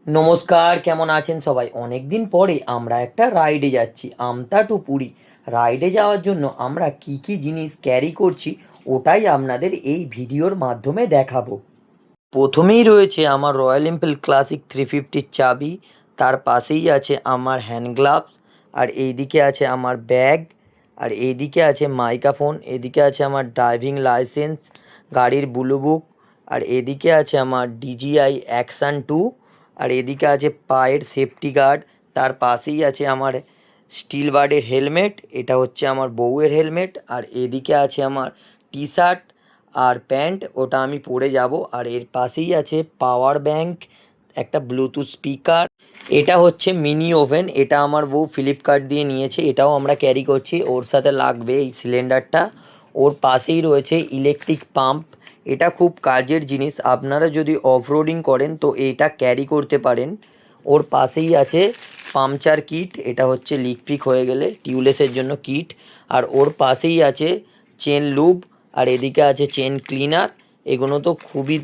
নমস্কার, কেমন আছেন সবাই? অনেক দিন পরে আমরা একটা রাইডে যাচ্ছি, আমতা টু পুরী। রাইডে যাওয়ার জন্য আমরা কি কি জিনিস ক্যারি করছি ওটাই আপনাদের এই ভিডিওর মাধ্যমে দেখাবো। প্রথমেই রয়েছে আমার রয়্যাল এনফিল্ড ক্লাসিক 350 চাবি, তার পাশেই আছে আমার হ্যান্ড গ্লাভস, আর এইদিকে আছে আমার ব্যাগ, আর এইদিকে আছে মাইক্রোফোন, এদিকে আছে আমার ড্রাইভিং লাইসেন্স, গাড়ির ব্লু বুক, আর এদিকে আছে আমার ডিজিআই অ্যাকশন 2, আর এদিকে আছে পায়ের সেফটি গার্ড, তার পাশেই আছে আমার স্টিল বার্ডের হেলমেট, এটা হচ্ছে আমার বউয়ের হেলমেট, আর এদিকে আছে আমার টি শার্ট আর প্যান্ট, ওটা আমি পরে যাব। আর এর পাশেই আছে পাওয়ার ব্যাংক, একটা ব্লুটুথ স্পিকার, এটা হচ্ছে মিনি ওভেন, এটা আমার বউ ফ্লিপকার্ট দিয়ে নিয়েছে, এটাও আমরা ক্যারি করছি, ওর সাথে লাগবে এই সিলিন্ডারটা। ওর পাশেই রয়েছে ইলেকট্রিক পাম্প, এটা খুব কাজের জিনিস, আপনারা যদি অফরোডিং করেন তো এইটা ক্যারি করতে পারেন। ওর পাশেই আছে পাংচার কিট, এটা হচ্ছে লিক ফিক হয়ে গেলে টিউবলেসের জন্য কিট। আর ওর পাশেই আছে চেন লুব, আর এদিকে আছে চেন ক্লিনার। এগুলো তো খুবই